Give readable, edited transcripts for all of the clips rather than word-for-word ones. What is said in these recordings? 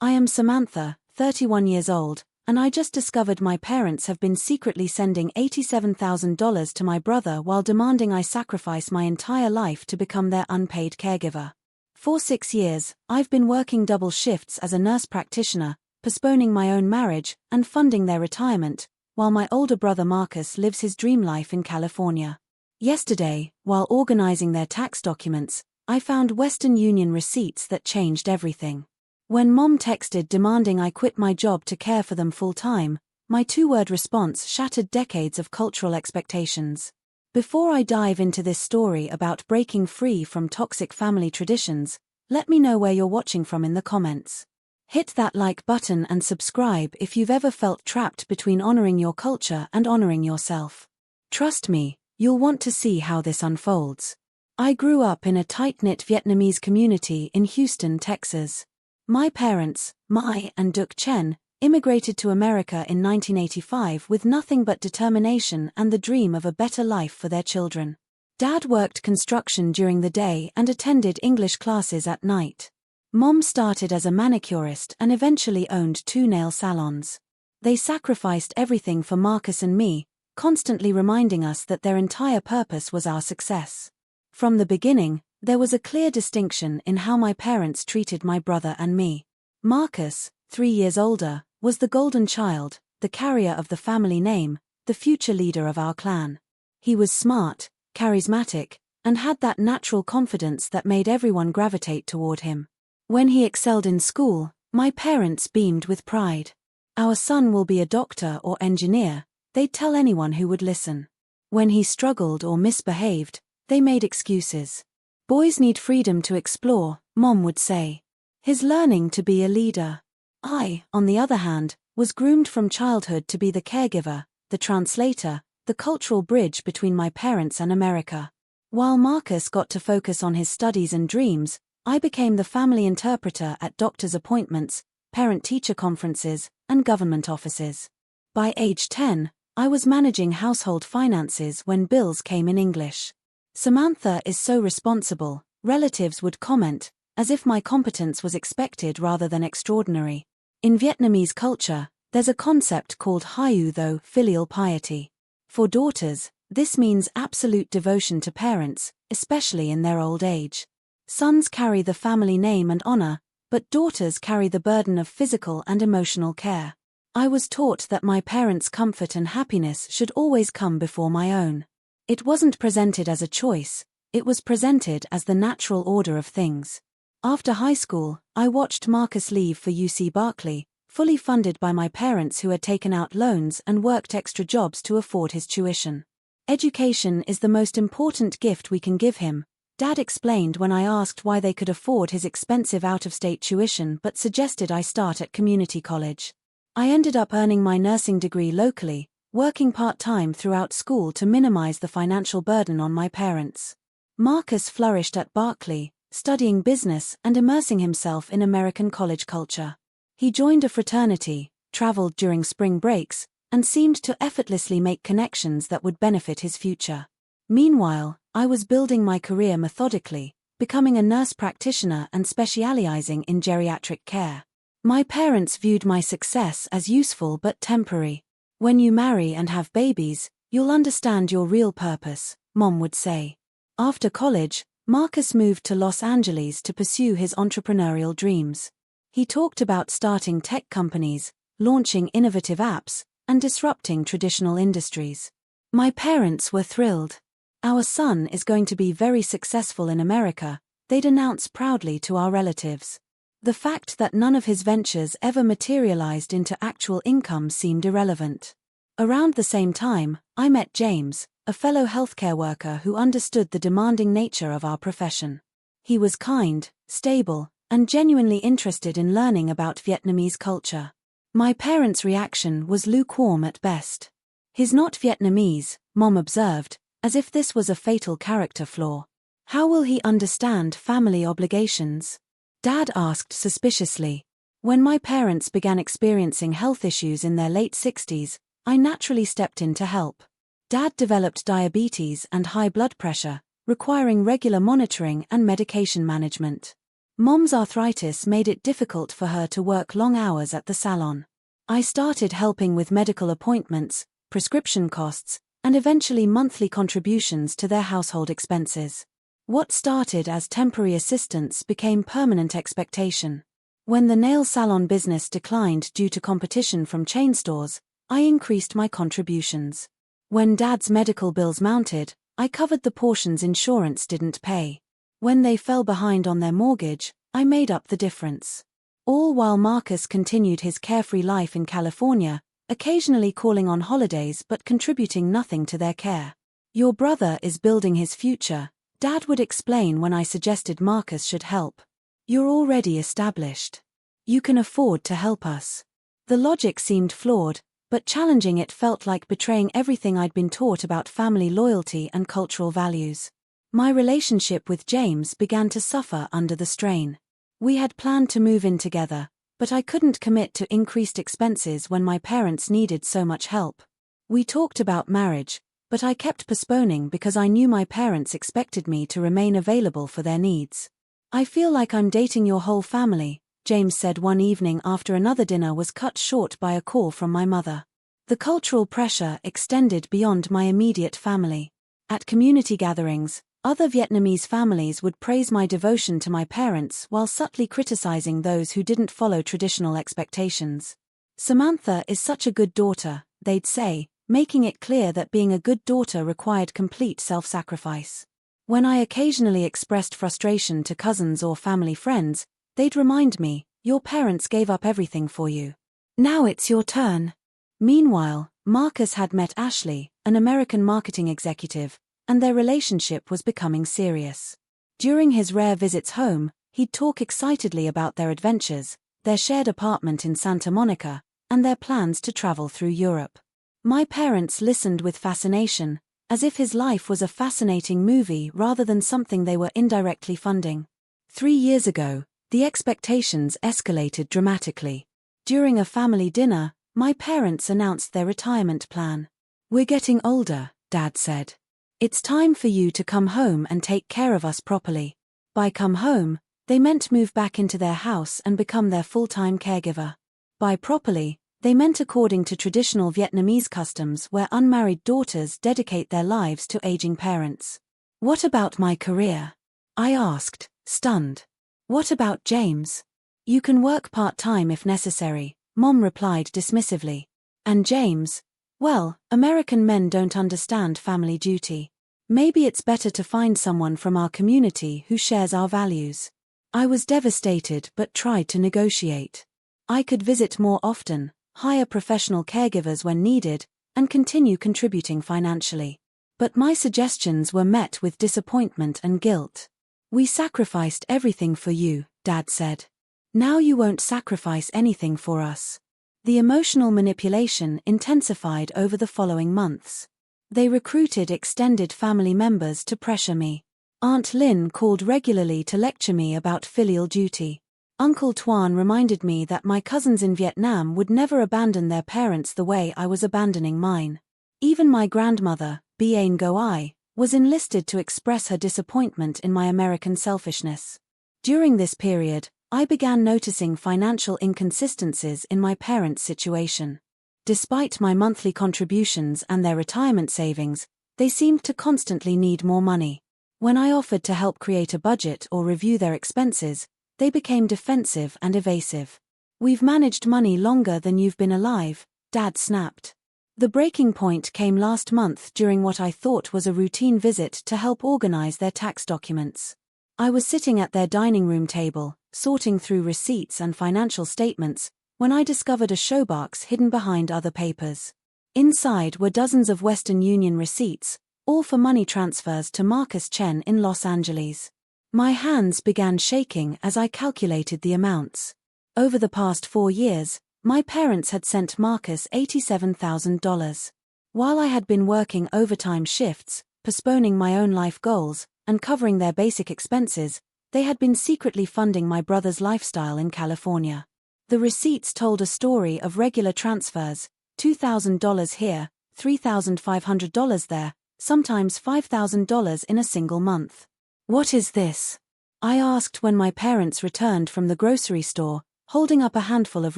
I am Samantha, 31 years old, and I just discovered my parents have been secretly sending $87,000 to my brother while demanding I sacrifice my entire life to become their unpaid caregiver. For 6 years, I've been working double shifts as a nurse practitioner, postponing my own marriage and funding their retirement, while my older brother Marcus lives his dream life in California. Yesterday, while organizing their tax documents, I found Western Union receipts that changed everything. When Mom texted demanding I quit my job to care for them full-time, my two-word response shattered decades of cultural expectations. Before I dive into this story about breaking free from toxic family traditions, let me know where you're watching from in the comments. Hit that like button and subscribe if you've ever felt trapped between honoring your culture and honoring yourself. Trust me, you'll want to see how this unfolds. I grew up in a tight-knit Vietnamese community in Houston, Texas. My parents, Mai and Duc Chen, immigrated to America in 1985 with nothing but determination and the dream of a better life for their children. Dad worked construction during the day and attended English classes at night. Mom started as a manicurist and eventually owned 2 nail salons. They sacrificed everything for Marcus and me, constantly reminding us that their entire purpose was our success. From the beginning, there was a clear distinction in how my parents treated my brother and me. Marcus, 3 years older, was the golden child, the carrier of the family name, the future leader of our clan. He was smart, charismatic, and had that natural confidence that made everyone gravitate toward him. When he excelled in school, my parents beamed with pride. Our son will be a doctor or engineer, they'd tell anyone who would listen. When he struggled or misbehaved, they made excuses. Boys need freedom to explore, Mom would say. He's learning to be a leader. I, on the other hand, was groomed from childhood to be the caregiver, the translator, the cultural bridge between my parents and America. While Marcus got to focus on his studies and dreams, I became the family interpreter at doctor's appointments, parent-teacher conferences, and government offices. By age 10, I was managing household finances when bills came in English. Samantha is so responsible, relatives would comment, as if my competence was expected rather than extraordinary. In Vietnamese culture, there's a concept called hieu tho, filial piety. For daughters, this means absolute devotion to parents, especially in their old age. Sons carry the family name and honor, but daughters carry the burden of physical and emotional care. I was taught that my parents' comfort and happiness should always come before my own. It wasn't presented as a choice, it was presented as the natural order of things. After high school, I watched Marcus leave for UC Berkeley, fully funded by my parents who had taken out loans and worked extra jobs to afford his tuition. Education is the most important gift we can give him, Dad explained when I asked why they could afford his expensive out-of-state tuition but suggested I start at community college. I ended up earning my nursing degree locally, working part-time throughout school to minimize the financial burden on my parents. Marcus flourished at Berkeley, studying business and immersing himself in American college culture. He joined a fraternity, traveled during spring breaks, and seemed to effortlessly make connections that would benefit his future. Meanwhile, I was building my career methodically, becoming a nurse practitioner and specializing in geriatric care. My parents viewed my success as useful but temporary. When you marry and have babies, you'll understand your real purpose, Mom would say. After college, Marcus moved to Los Angeles to pursue his entrepreneurial dreams. He talked about starting tech companies, launching innovative apps, and disrupting traditional industries. My parents were thrilled. Our son is going to be very successful in America, they'd announce proudly to our relatives. The fact that none of his ventures ever materialized into actual income seemed irrelevant. Around the same time, I met James, a fellow healthcare worker who understood the demanding nature of our profession. He was kind, stable, and genuinely interested in learning about Vietnamese culture. My parents' reaction was lukewarm at best. He's not Vietnamese, Mom observed, as if this was a fatal character flaw. How will he understand family obligations? Dad asked suspiciously. When my parents began experiencing health issues in their late 60s, I naturally stepped in to help. Dad developed diabetes and high blood pressure, requiring regular monitoring and medication management. Mom's arthritis made it difficult for her to work long hours at the salon. I started helping with medical appointments, prescription costs, and eventually monthly contributions to their household expenses. What started as temporary assistance became permanent expectation. When the nail salon business declined due to competition from chain stores, I increased my contributions. When Dad's medical bills mounted, I covered the portions insurance didn't pay. When they fell behind on their mortgage, I made up the difference. All while Marcus continued his carefree life in California, occasionally calling on holidays but contributing nothing to their care. "Your brother is building his future," Dad would explain when I suggested Marcus should help. "You're already established. You can afford to help us." The logic seemed flawed, but challenging it felt like betraying everything I'd been taught about family loyalty and cultural values. My relationship with James began to suffer under the strain. We had planned to move in together, but I couldn't commit to increased expenses when my parents needed so much help. We talked about marriage, but I kept postponing because I knew my parents expected me to remain available for their needs. "I feel like I'm dating your whole family," James said one evening after another dinner was cut short by a call from my mother. The cultural pressure extended beyond my immediate family. At community gatherings, other Vietnamese families would praise my devotion to my parents while subtly criticizing those who didn't follow traditional expectations. "Samantha is such a good daughter," they'd say, making it clear that being a good daughter required complete self-sacrifice. When I occasionally expressed frustration to cousins or family friends, they'd remind me, "Your parents gave up everything for you. Now it's your turn." Meanwhile, Marcus had met Ashley, an American marketing executive, and their relationship was becoming serious. During his rare visits home, he'd talk excitedly about their adventures, their shared apartment in Santa Monica, and their plans to travel through Europe. My parents listened with fascination, as if his life was a fascinating movie rather than something they were indirectly funding. 3 years ago, the expectations escalated dramatically. During a family dinner, my parents announced their retirement plan. "We're getting older," Dad said. "It's time for you to come home and take care of us properly." By come home, they meant move back into their house and become their full-time caregiver. By properly, they meant according to traditional Vietnamese customs where unmarried daughters dedicate their lives to aging parents. "What about my career?" I asked, stunned. "What about James?" "You can work part-time if necessary," Mom replied dismissively. "And James? Well, American men don't understand family duty. Maybe it's better to find someone from our community who shares our values." I was devastated but tried to negotiate. I could visit more often, hire professional caregivers when needed, and continue contributing financially. But my suggestions were met with disappointment and guilt. "We sacrificed everything for you," Dad said. "Now you won't sacrifice anything for us." The emotional manipulation intensified over the following months. They recruited extended family members to pressure me. Aunt Lynn called regularly to lecture me about filial duty. Uncle Tuan reminded me that my cousins in Vietnam would never abandon their parents the way I was abandoning mine. Even my grandmother, Bien Go Ai, was enlisted to express her disappointment in my American selfishness. During this period, I began noticing financial inconsistencies in my parents' situation. Despite my monthly contributions and their retirement savings, they seemed to constantly need more money. When I offered to help create a budget or review their expenses, they became defensive and evasive. "We've managed money longer than you've been alive," Dad snapped. The breaking point came last month during what I thought was a routine visit to help organize their tax documents. I was sitting at their dining room table, sorting through receipts and financial statements, when I discovered a showbox hidden behind other papers. Inside were dozens of Western Union receipts, all for money transfers to Marcus Chen in Los Angeles. My hands began shaking as I calculated the amounts. Over the past 4 years, my parents had sent Marcus $87,000. While I had been working overtime shifts, postponing my own life goals, and covering their basic expenses, they had been secretly funding my brother's lifestyle in California. The receipts told a story of regular transfers, $2,000 here, $3,500 there, sometimes $5,000 in a single month. "What is this?" I asked when my parents returned from the grocery store, holding up a handful of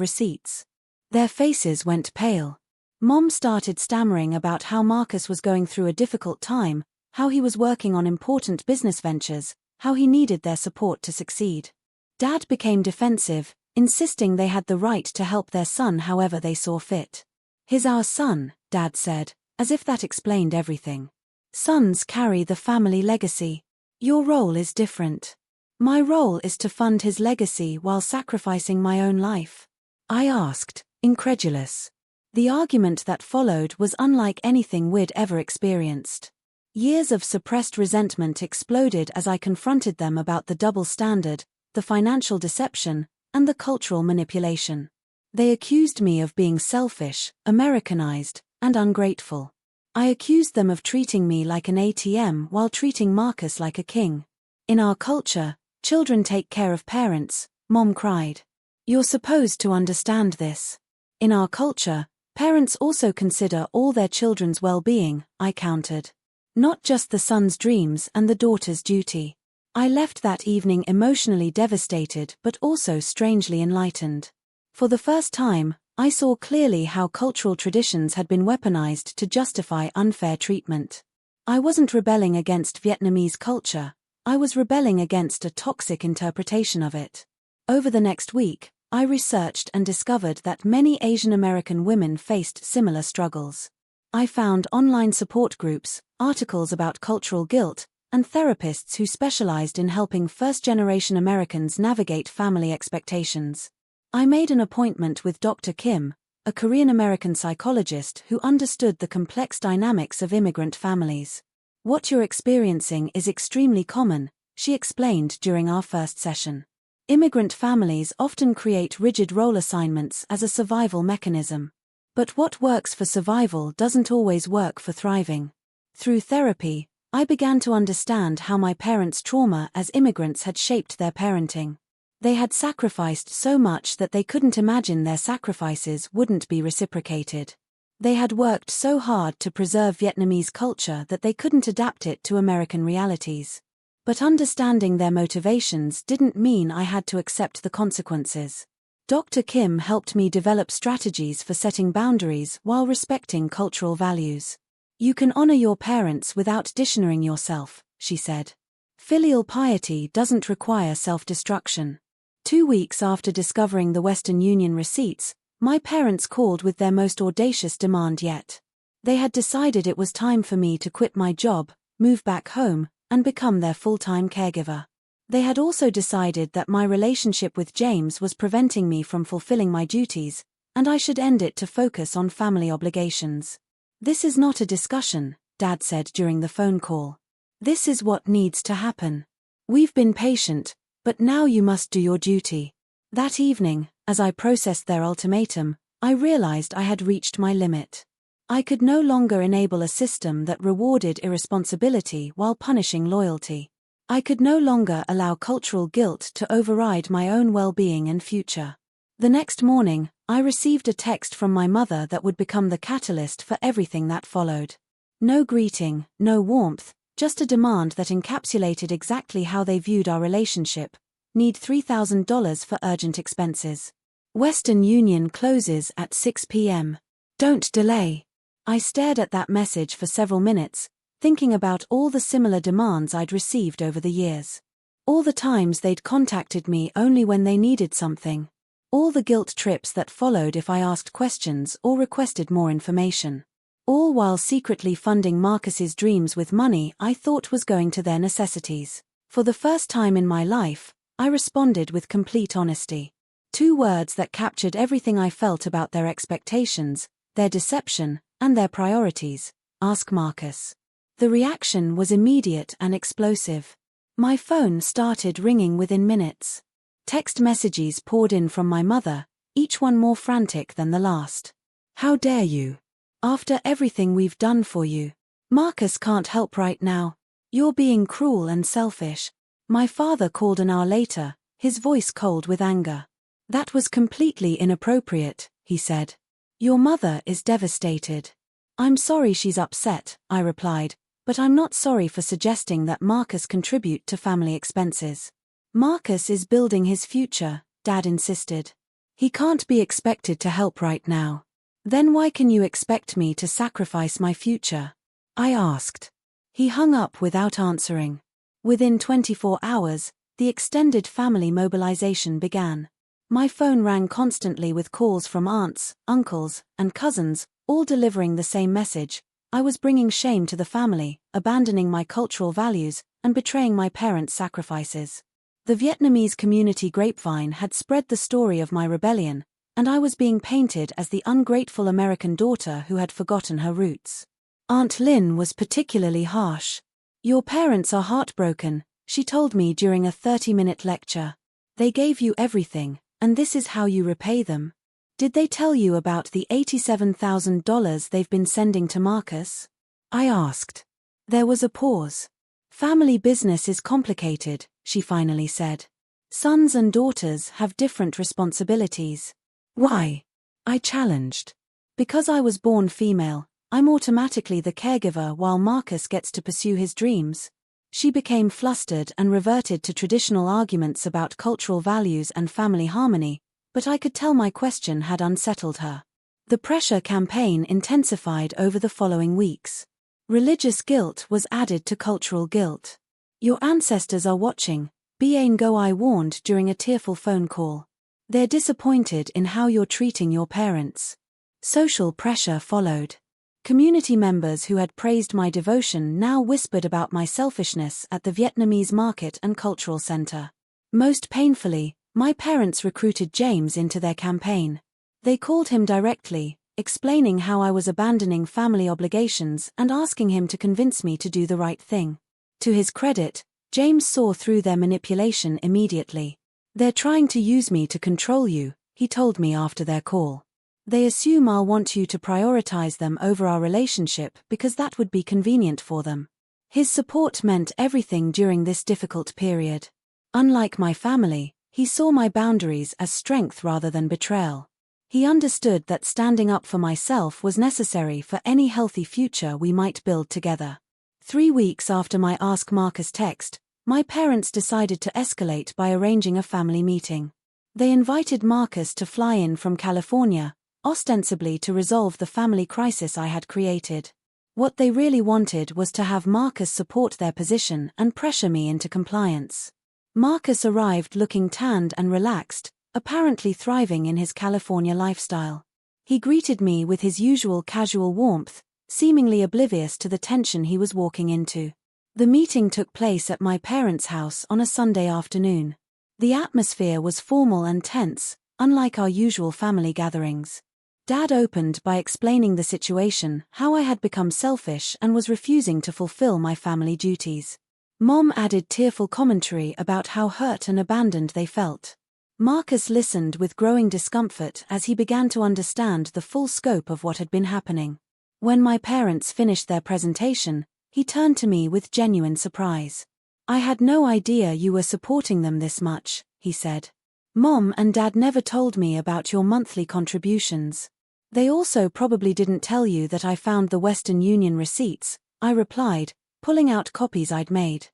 receipts. Their faces went pale. Mom started stammering about how Marcus was going through a difficult time, how he was working on important business ventures, how he needed their support to succeed. Dad became defensive, insisting they had the right to help their son however they saw fit. "He's our son," Dad said, as if that explained everything. "Sons carry the family legacy. Your role is different. My role is to fund his legacy while sacrificing my own life." I asked, incredulous. The argument that followed was unlike anything we'd ever experienced. Years of suppressed resentment exploded as I confronted them about the double standard, the financial deception, and the cultural manipulation. They accused me of being selfish, Americanized, and ungrateful. I accused them of treating me like an ATM while treating Marcus like a king. "In our culture, children take care of parents," Mom cried. "You're supposed to understand this." "In our culture, parents also consider all their children's well-being," I countered. "Not just the son's dreams and the daughter's duty." I left that evening emotionally devastated but also strangely enlightened. For the first time, I saw clearly how cultural traditions had been weaponized to justify unfair treatment. I wasn't rebelling against Vietnamese culture, I was rebelling against a toxic interpretation of it. Over the next week, I researched and discovered that many Asian American women faced similar struggles. I found online support groups, articles about cultural guilt, and therapists who specialized in helping first-generation Americans navigate family expectations. I made an appointment with Dr. Kim, a Korean-American psychologist who understood the complex dynamics of immigrant families. "What you're experiencing is extremely common," she explained during our first session. "Immigrant families often create rigid role assignments as a survival mechanism. But what works for survival doesn't always work for thriving." Through therapy, I began to understand how my parents' trauma as immigrants had shaped their parenting. They had sacrificed so much that they couldn't imagine their sacrifices wouldn't be reciprocated. They had worked so hard to preserve Vietnamese culture that they couldn't adapt it to American realities. But understanding their motivations didn't mean I had to accept the consequences. Dr. Kim helped me develop strategies for setting boundaries while respecting cultural values. "You can honor your parents without dishonouring yourself," she said. "Filial piety doesn't require self-destruction." 2 weeks after discovering the Western Union receipts, my parents called with their most audacious demand yet. They had decided it was time for me to quit my job, move back home, and become their full-time caregiver. They had also decided that my relationship with James was preventing me from fulfilling my duties, and I should end it to focus on family obligations. "This is not a discussion," Dad said during the phone call. "This is what needs to happen. We've been patient, but now you must do your duty." That evening, as I processed their ultimatum, I realized I had reached my limit. I could no longer enable a system that rewarded irresponsibility while punishing loyalty. I could no longer allow cultural guilt to override my own well-being and future. The next morning, I received a text from my mother that would become the catalyst for everything that followed. No greeting, no warmth, just a demand that encapsulated exactly how they viewed our relationship. "Need $3,000 for urgent expenses. Western Union closes at 6 p.m. Don't delay." I stared at that message for several minutes, thinking about all the similar demands I'd received over the years. All the times they'd contacted me only when they needed something. All the guilt trips that followed if I asked questions or requested more information. All while secretly funding Marcus's dreams with money I thought was going to their necessities. For the first time in my life, I responded with complete honesty. 2 words that captured everything I felt about their expectations, their deception, and their priorities: "Ask Marcus." The reaction was immediate and explosive. My phone started ringing within minutes. Text messages poured in from my mother, each one more frantic than the last. "How dare you? After everything we've done for you. Marcus can't help right now. You're being cruel and selfish." My father called an hour later, his voice cold with anger. "That was completely inappropriate," he said. "Your mother is devastated." "I'm sorry she's upset," I replied, "but I'm not sorry for suggesting that Marcus contribute to family expenses. Marcus is building his future, Dad insisted. He can't be expected to help right now. Then why can you expect me to sacrifice my future? I asked. He hung up without answering. Within 24 hours, the extended family mobilization began. My phone rang constantly with calls from aunts, uncles, and cousins, all delivering the same message. I was bringing shame to the family, abandoning my cultural values, and betraying my parents' sacrifices. The Vietnamese community grapevine had spread the story of my rebellion, and I was being painted as the ungrateful American daughter who had forgotten her roots. Aunt Lynn was particularly harsh. Your parents are heartbroken, she told me during a 30-minute lecture. They gave you everything, and this is how you repay them. Did they tell you about the $87,000 they've been sending to Marcus? I asked. There was a pause. Family business is complicated, she finally said. Sons and daughters have different responsibilities. Why? I challenged. Because I was born female, I'm automatically the caregiver while Marcus gets to pursue his dreams. She became flustered and reverted to traditional arguments about cultural values and family harmony, but I could tell my question had unsettled her. The pressure campaign intensified over the following weeks. Religious guilt was added to cultural guilt. Your ancestors are watching, Bien Go I warned during a tearful phone call. They're disappointed in how you're treating your parents. Social pressure followed. Community members who had praised my devotion now whispered about my selfishness at the Vietnamese Market and Cultural Center. Most painfully, my parents recruited James into their campaign. They called him directly, explaining how I was abandoning family obligations and asking him to convince me to do the right thing. To his credit, James saw through their manipulation immediately. They're trying to use me to control you, he told me after their call. They assume I'll want you to prioritize them over our relationship because that would be convenient for them. His support meant everything during this difficult period. Unlike my family, he saw my boundaries as strength rather than betrayal. He understood that standing up for myself was necessary for any healthy future we might build together. 3 weeks after my Ask Marcus text, my parents decided to escalate by arranging a family meeting. They invited Marcus to fly in from California, ostensibly to resolve the family crisis I had created. What they really wanted was to have Marcus support their position and pressure me into compliance. Marcus arrived looking tanned and relaxed, apparently thriving in his California lifestyle. He greeted me with his usual casual warmth, seemingly oblivious to the tension he was walking into. The meeting took place at my parents' house on a Sunday afternoon. The atmosphere was formal and tense, unlike our usual family gatherings. Dad opened by explaining the situation, how I had become selfish and was refusing to fulfill my family duties. Mom added tearful commentary about how hurt and abandoned they felt. Marcus listened with growing discomfort as he began to understand the full scope of what had been happening. When my parents finished their presentation, he turned to me with genuine surprise. I had no idea you were supporting them this much, he said. Mom and Dad never told me about your monthly contributions. They also probably didn't tell you that I found the Western Union receipts, I replied, pulling out copies I'd made.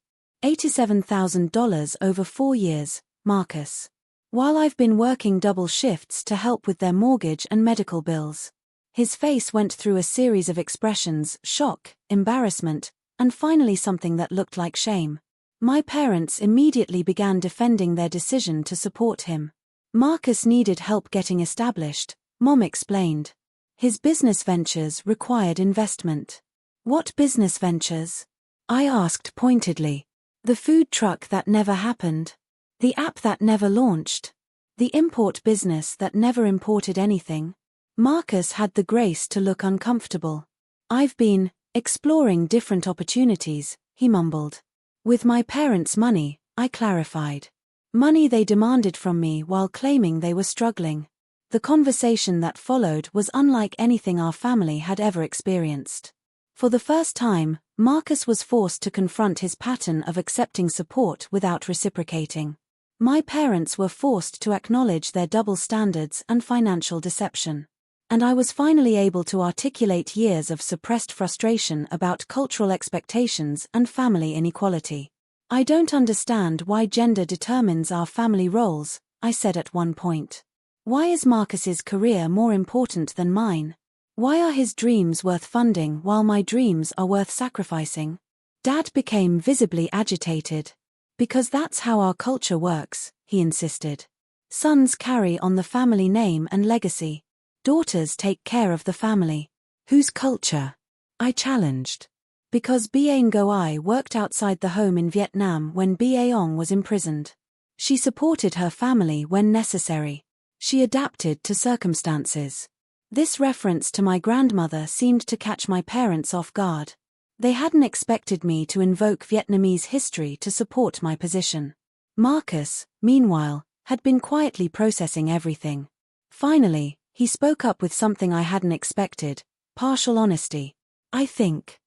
$87,000 over 4 years, Marcus. While I've been working double shifts to help with their mortgage and medical bills. His face went through a series of expressions: shock, embarrassment, and finally something that looked like shame. My parents immediately began defending their decision to support him. Marcus needed help getting established, Mom explained. His business ventures required investment. What business ventures? I asked pointedly. The food truck that never happened. The app that never launched. The import business that never imported anything. Marcus had the grace to look uncomfortable. I've been exploring different opportunities, he mumbled. With my parents' money, I clarified. Money they demanded from me while claiming they were struggling. The conversation that followed was unlike anything our family had ever experienced. For the first time, Marcus was forced to confront his pattern of accepting support without reciprocating. My parents were forced to acknowledge their double standards and financial deception. And I was finally able to articulate years of suppressed frustration about cultural expectations and family inequality. "I don't understand why gender determines our family roles," I said at one point. "Why is Marcus's career more important than mine? Why are his dreams worth funding while my dreams are worth sacrificing?" Dad became visibly agitated. "Because that's how our culture works," he insisted. "Sons carry on the family name and legacy. Daughters take care of the family." "Whose culture?" I challenged. "Because Ba Ngoai worked outside the home in Vietnam when Ba Ong was imprisoned. She supported her family when necessary. She adapted to circumstances." This reference to my grandmother seemed to catch my parents off guard. They hadn't expected me to invoke Vietnamese history to support my position. Marcus, meanwhile, had been quietly processing everything. Finally, he spoke up with something I hadn't expected: partial honesty. I think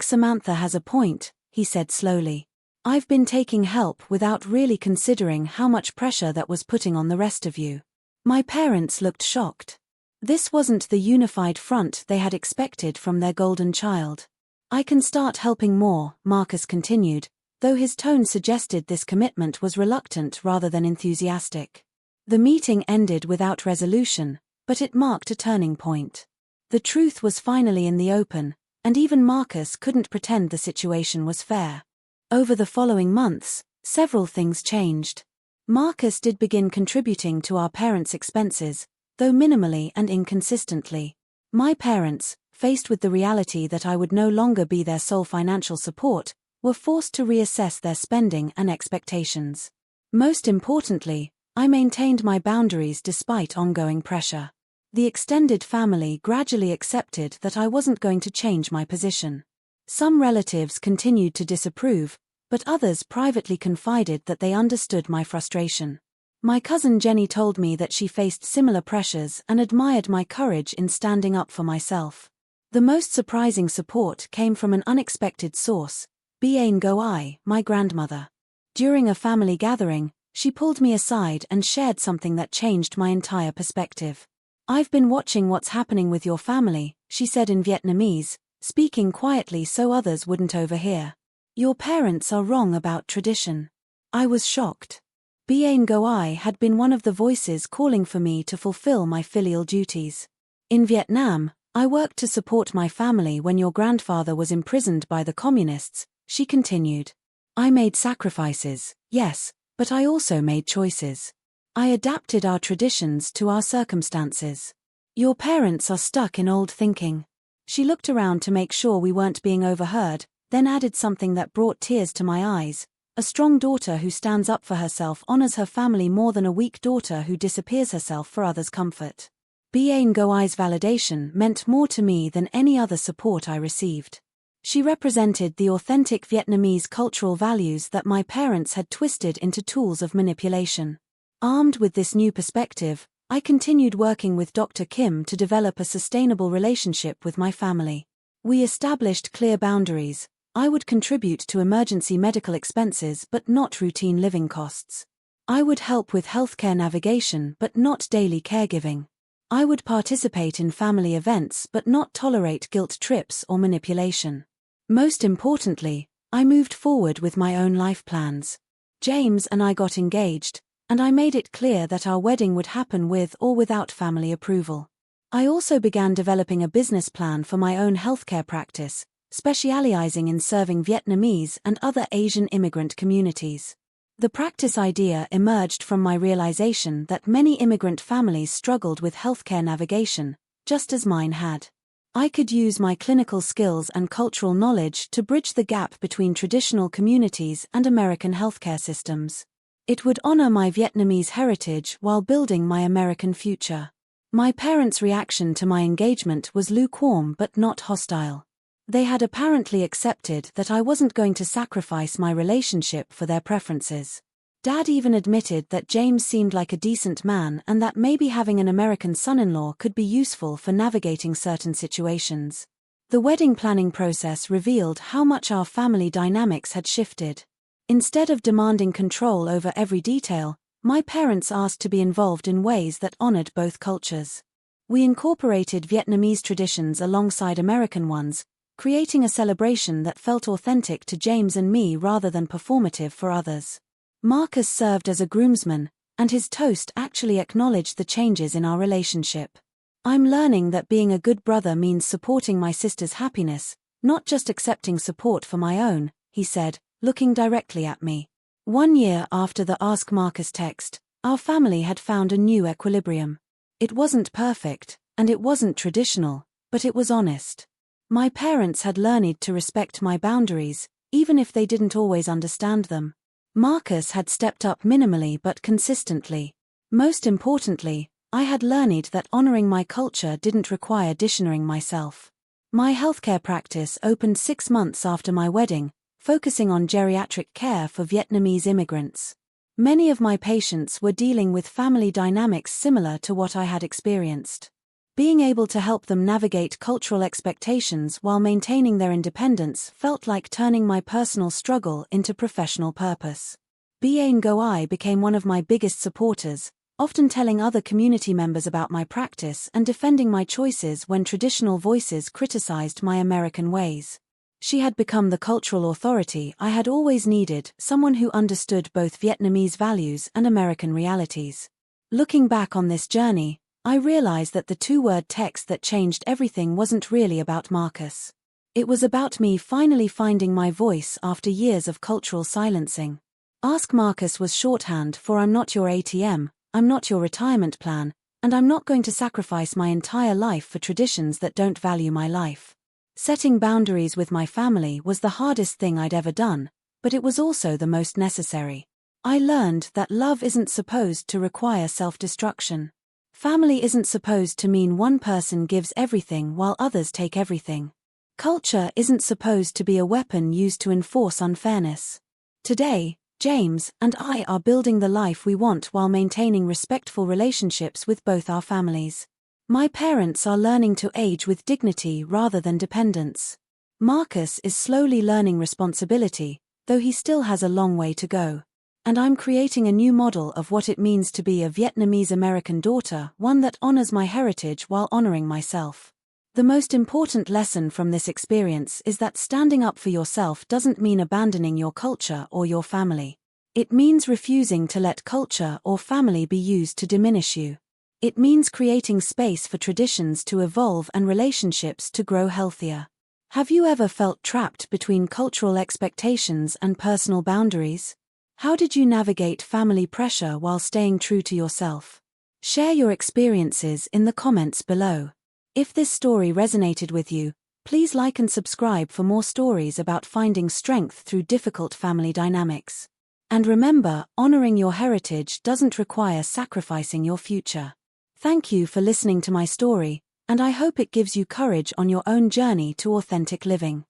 Samantha has a point," he said slowly. "I've been taking help without really considering how much pressure that was putting on the rest of you." My parents looked shocked. This wasn't the unified front they had expected from their golden child. "I can start helping more," Marcus continued, though his tone suggested this commitment was reluctant rather than enthusiastic. The meeting ended without resolution, but it marked a turning point. The truth was finally in the open, and even Marcus couldn't pretend the situation was fair. Over the following months, several things changed. Marcus did begin contributing to our parents' expenses, though minimally and inconsistently. My parents, faced with the reality that I would no longer be their sole financial support, were forced to reassess their spending and expectations. Most importantly, I maintained my boundaries despite ongoing pressure. The extended family gradually accepted that I wasn't going to change my position. Some relatives continued to disapprove, but others privately confided that they understood my frustration. My cousin Jenny told me that she faced similar pressures and admired my courage in standing up for myself. The most surprising support came from an unexpected source: Ba Ngoai, my grandmother. During a family gathering, she pulled me aside and shared something that changed my entire perspective. "I've been watching what's happening with your family," she said in Vietnamese, speaking quietly so others wouldn't overhear. "Your parents are wrong about tradition." I was shocked. Ba Ngoai had been one of the voices calling for me to fulfill my filial duties. "In Vietnam, I worked to support my family when your grandfather was imprisoned by the communists," she continued. "I made sacrifices, yes, but I also made choices. I adapted our traditions to our circumstances. Your parents are stuck in old thinking." She looked around to make sure we weren't being overheard, then added something that brought tears to my eyes: "A strong daughter who stands up for herself honors her family more than a weak daughter who disappears herself for others' comfort." Ba Ngoai's validation meant more to me than any other support I received. She represented the authentic Vietnamese cultural values that my parents had twisted into tools of manipulation. Armed with this new perspective, I continued working with Dr. Kim to develop a sustainable relationship with my family. We established clear boundaries. I would contribute to emergency medical expenses but not routine living costs. I would help with healthcare navigation but not daily caregiving. I would participate in family events but not tolerate guilt trips or manipulation. Most importantly, I moved forward with my own life plans. James and I got engaged, and I made it clear that our wedding would happen with or without family approval. I also began developing a business plan for my own healthcare practice, specializing in serving Vietnamese and other Asian immigrant communities. The practice idea emerged from my realization that many immigrant families struggled with healthcare navigation, just as mine had. I could use my clinical skills and cultural knowledge to bridge the gap between traditional communities and American healthcare systems. It would honor my Vietnamese heritage while building my American future. My parents' reaction to my engagement was lukewarm but not hostile. They had apparently accepted that I wasn't going to sacrifice my relationship for their preferences. Dad even admitted that James seemed like a decent man and that maybe having an American son-in-law could be useful for navigating certain situations. The wedding planning process revealed how much our family dynamics had shifted. Instead of demanding control over every detail, my parents asked to be involved in ways that honored both cultures. We incorporated Vietnamese traditions alongside American ones, creating a celebration that felt authentic to James and me rather than performative for others. Marcus served as a groomsman, and his toast actually acknowledged the changes in our relationship. I'm learning that being a good brother means supporting my sister's happiness, not just accepting support for my own, he said, looking directly at me. 1 year after the Ask Marcus text, our family had found a new equilibrium. It wasn't perfect, and it wasn't traditional, but it was honest. My parents had learned to respect my boundaries, even if they didn't always understand them. Marcus had stepped up minimally but consistently. Most importantly, I had learned that honoring my culture didn't require dictionarying myself. My healthcare practice opened 6 months after my wedding, focusing on geriatric care for Vietnamese immigrants. Many of my patients were dealing with family dynamics similar to what I had experienced. Being able to help them navigate cultural expectations while maintaining their independence felt like turning my personal struggle into professional purpose. Bien Goi became one of my biggest supporters, often telling other community members about my practice and defending my choices when traditional voices criticized my American ways. She had become the cultural authority I had always needed, someone who understood both Vietnamese values and American realities. Looking back on this journey, I realized that the 2-word text that changed everything wasn't really about Marcus. It was about me finally finding my voice after years of cultural silencing. Ask Marcus was shorthand for I'm not your ATM, I'm not your retirement plan, and I'm not going to sacrifice my entire life for traditions that don't value my life. Setting boundaries with my family was the hardest thing I'd ever done, but it was also the most necessary. I learned that love isn't supposed to require self-destruction. Family isn't supposed to mean one person gives everything while others take everything. Culture isn't supposed to be a weapon used to enforce unfairness. Today, James and I are building the life we want while maintaining respectful relationships with both our families. My parents are learning to age with dignity rather than dependence. Marcus is slowly learning responsibility, though he still has a long way to go. And I'm creating a new model of what it means to be a Vietnamese American daughter, one that honors my heritage while honoring myself. The most important lesson from this experience is that standing up for yourself doesn't mean abandoning your culture or your family. It means refusing to let culture or family be used to diminish you. It means creating space for traditions to evolve and relationships to grow healthier. Have you ever felt trapped between cultural expectations and personal boundaries? How did you navigate family pressure while staying true to yourself? Share your experiences in the comments below. If this story resonated with you, please like and subscribe for more stories about finding strength through difficult family dynamics. And remember, honoring your heritage doesn't require sacrificing your future. Thank you for listening to my story, and I hope it gives you courage on your own journey to authentic living.